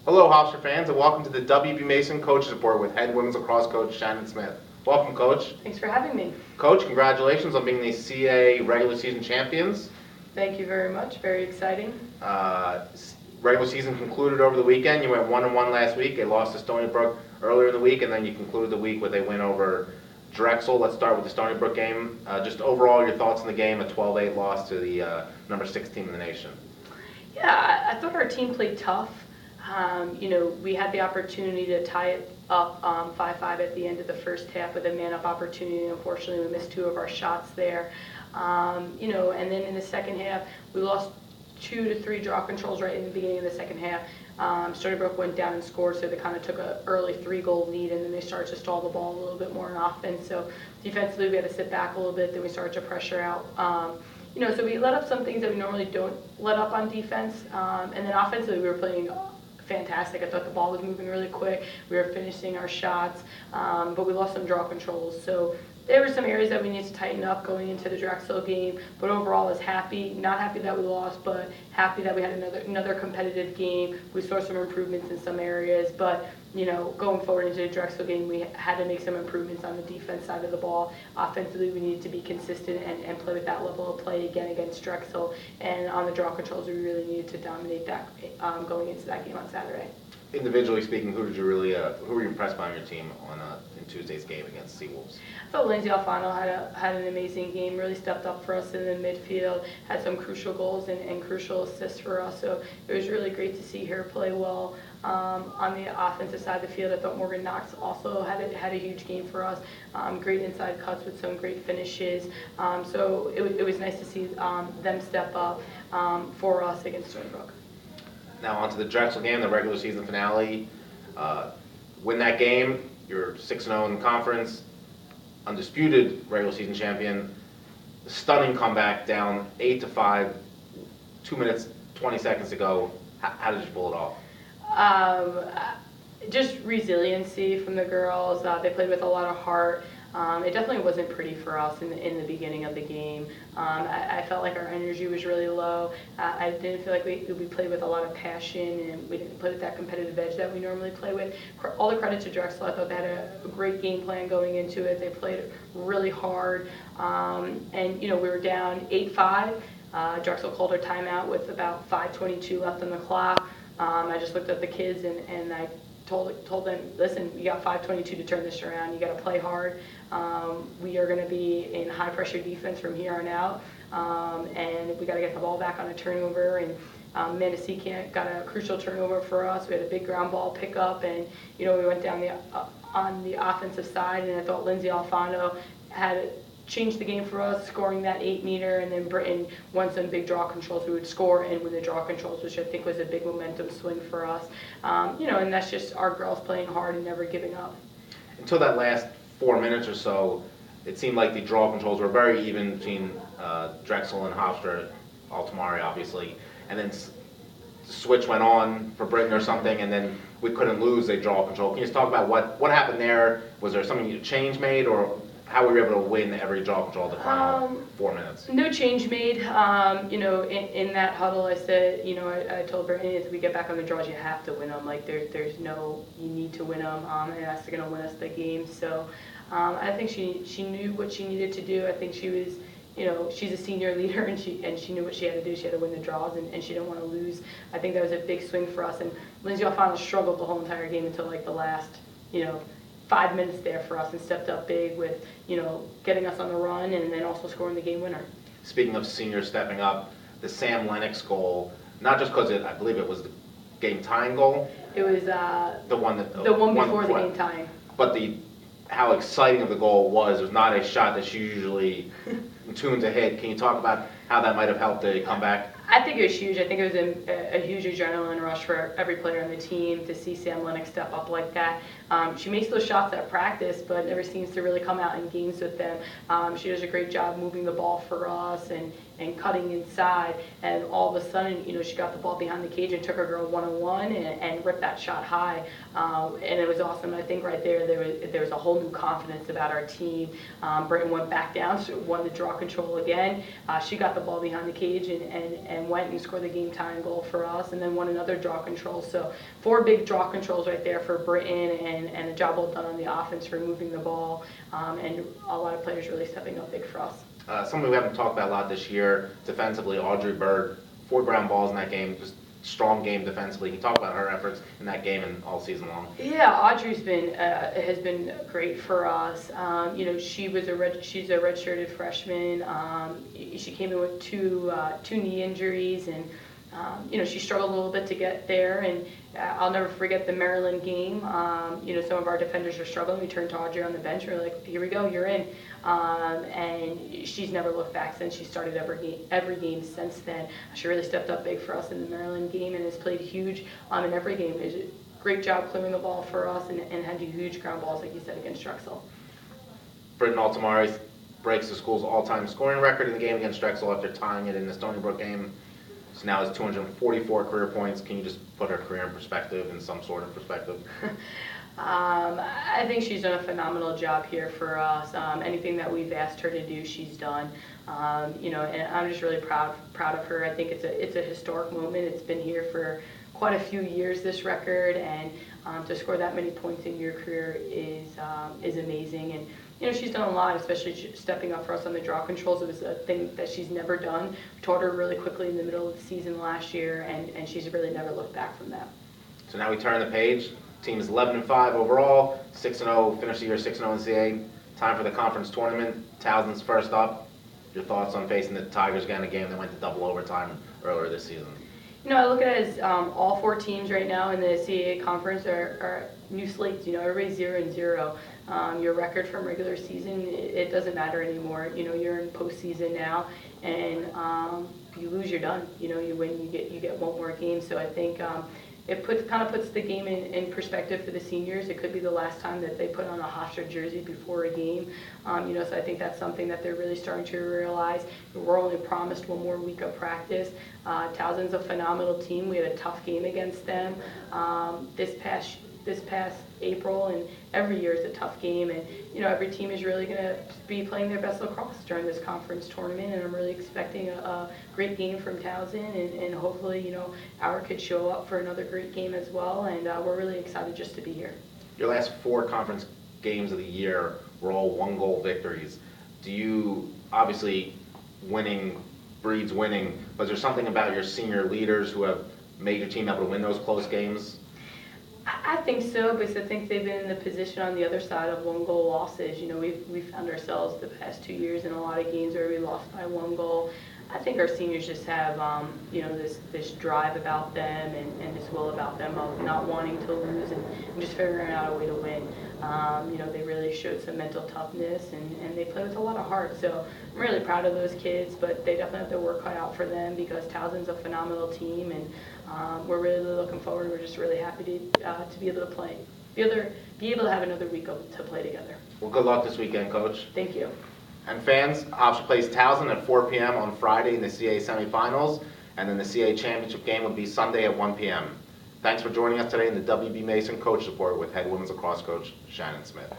Hello, Hofstra fans, and welcome to the WB Mason Coaches Report with head women's lacrosse coach Shannon Smith. Welcome, Coach. Thanks for having me. Coach, congratulations on being the CA regular season champions. Thank you very much. Very exciting. Regular season concluded over the weekend. You went 1-1 last week. They lost to Stony Brook earlier in the week, and then you concluded the week with a win over Drexel. Let's start with the Stony Brook game. Just overall, your thoughts on the game, a 12-8 loss to the number 6 team in the nation. Yeah, I thought our team played tough. We had the opportunity to tie it up 5-5 at the end of the first half with a man-up opportunity. Unfortunately, we missed 2 of our shots there. And then in the second half, we lost 2 to 3 draw controls right in the beginning of the second half. Stony Brook went down and scored, so they kind of took an early 3-goal lead, and then they started to stall the ball a little bit more in offense. So defensively, we had to sit back a little bit. Then we started to pressure out. So we let up some things that we normally don't let up on defense. And then offensively, we were playing fantastic. I thought the ball was moving really quick. We were finishing our shots, but we lost some draw controls. So there were some areas that we need to tighten up going into the Drexel game, but overall I was happy. Not happy that we lost, but happy that we had another competitive game. We saw some improvements in some areas, but going forward into the Drexel game, we had to make some improvements on the defense side of the ball. Offensively, we needed to be consistent and play with that level of play again against Drexel. And on the draw controls, we really needed to dominate that going into that game on Saturday. Individually speaking, who were you impressed by on your team in Tuesday's game against Seawolves? I thought Lindsay Alfano had an amazing game, really stepped up for us in the midfield, had some crucial goals and crucial assists for us, so it was really great to see her play well. On the offensive side of the field, I thought Morgan Knox also had a huge game for us, great inside cuts with some great finishes, so it was nice to see them step up for us against Stony Brook. Now on to the Drexel game, the regular season finale. Win that game, you're 6-0 in the conference, undisputed regular season champion. The stunning comeback down 8-5, 2 minutes, 20 seconds to go. How did you pull it off? Just resiliency from the girls. They played with a lot of heart. It definitely wasn't pretty for us in the beginning of the game. I felt like our energy was really low. I didn't feel like we played with a lot of passion, and we didn't play with that competitive edge that we normally play with. All the credit to Drexel. I thought they had a great game plan going into it. They played really hard, and we were down 8-5. Drexel called her timeout with about 5:22 left on the clock. I just looked at the kids and I told them, listen, you got 5:22 to turn this around. You got to play hard. We are going to be in high pressure defense from here on out, and we got to get the ball back on a turnover. And Amanda Seacant got a crucial turnover for us. We had a big ground ball pickup, and we went down on the offensive side, and I thought Lindsay Alfano had changed the game for us, scoring that 8-meter, and then Britton won some big draw controls. We would score and win the draw controls, which I think was a big momentum swing for us. And that's just our girls playing hard and never giving up. Until that last 4 minutes or so, it seemed like the draw controls were very even between Drexel and Hofstra, Altamari obviously, and then the switch went on for Britton or something, and then we couldn't lose a draw control. Can you just talk about what happened there? Was there something you changed made, or how were you able to win every draw control the final 4 minutes? No change made. In that huddle, I said, I told Brittany, as we get back on the draws, you have to win them. Like there's no, you need to win them, and that's going to win us the game. So I think she knew what she needed to do. I think she was, she's a senior leader, and she knew what she had to do. She had to win the draws, and she didn't want to lose. I think that was a big swing for us. And Lindsay Alfano struggled the whole entire game until like the last, 5 minutes there for us, and stepped up big with, getting us on the run and then also scoring the game winner. Speaking of seniors stepping up, the Sam Lennox goal, not just because I believe it was the game tying goal. It was the one before the game tying. But how exciting of the goal was. It was not a shot that she usually tuned to hit. Can you talk about how that might have helped the comeback? I think it was huge. I think it was a huge adrenaline rush for every player on the team to see Sam Lennox step up like that. She makes those shots at practice, but never seems to really come out in games with them. She does a great job moving the ball for us, and and cutting inside, and all of a sudden, she got the ball behind the cage and took her girl one-on-one and ripped that shot high. And it was awesome. I think right there was a whole new confidence about our team. Britain went back down, so won the draw control again. She got the ball behind the cage and went and scored the game tying goal for us, and then won another draw control. So 4 big draw controls right there for Britain, and a job well done on the offense for moving the ball, and a lot of players really stepping up big for us. Something we haven't talked about a lot this year, defensively, Audrey Bird, 4 ground balls in that game, just strong game defensively. Can you talk about her efforts in that game and all season long? Yeah, Audrey's has been great for us. She's a redshirted freshman. She came in with two knee injuries, and she struggled a little bit to get there. And I'll never forget the Maryland game. Some of our defenders were struggling. We turned to Audrey on the bench. We were like, "Here we go, you're in." And she's never looked back since. She started every game since then. She really stepped up big for us in the Maryland game and has played huge in every game. It's a great job clearing the ball for us and had huge ground balls, like you said, against Drexel. Britain Altamari breaks the school's all-time scoring record in the game against Drexel after tying it in the Stony Brook game. So now it's 244 career points. Can you just put her career in perspective, in some sort of perspective? I think she's done a phenomenal job here for us. Anything that we've asked her to do, she's done. And I'm just really proud of her. I think it's a historic moment. It's been here for quite a few years, this record, and to score that many points in your career is amazing. And she's done a lot, especially stepping up for us on the draw controls. It was a thing that she's never done. We taught her really quickly in the middle of the season last year, and she's really never looked back from that. So now we turn the page. Team is 11-5 overall, 6-0, finished the year 6-0 NCAA. Time for the conference tournament. Towson's first up. Your thoughts on facing the Tigers again, a game that went to double overtime earlier this season? I look at it as all 4 teams right now in the CAA conference are new slates. Everybody's 0-0. Your record from regular season, it doesn't matter anymore. You're in postseason now, and you lose, you're done. You win, you get one more game. So I think it kind of puts the game in perspective for the seniors. It could be the last time that they put on a Hofstra jersey before a game. So I think that's something that they're really starting to realize. We're only promised one more week of practice. Towson's a phenomenal team. We had a tough game against them this past April, and every year is a tough game, and every team is really going to be playing their best lacrosse during this conference tournament, and I'm really expecting a great game from Towson, and hopefully our kids show up for another great game as well, and we're really excited just to be here. Your last 4 conference games of the year were all 1-goal victories. Obviously winning breeds winning, but is there something about your senior leaders who have made your team able to win those close games? I think so, because I think they've been in the position on the other side of 1-goal losses. We've found ourselves the past 2 years in a lot of games where we lost by 1 goal. I think our seniors just have, this drive about them and this will about them of not wanting to lose and just figuring out a way to win. They really showed some mental toughness and they play with a lot of heart. So I'm really proud of those kids, but they definitely have their work cut out for them because Towson's a phenomenal team, and we're really looking forward. We're just really happy to be able to play, be able to have another week to play together. Well, good luck this weekend, Coach. Thank you. And fans, Hofstra plays Towson at 4 p.m. on Friday in the CAA semifinals, and then the CAA championship game will be Sunday at 1 p.m. Thanks for joining us today in the WB Mason Coach Report with head women's lacrosse coach Shannon Smith.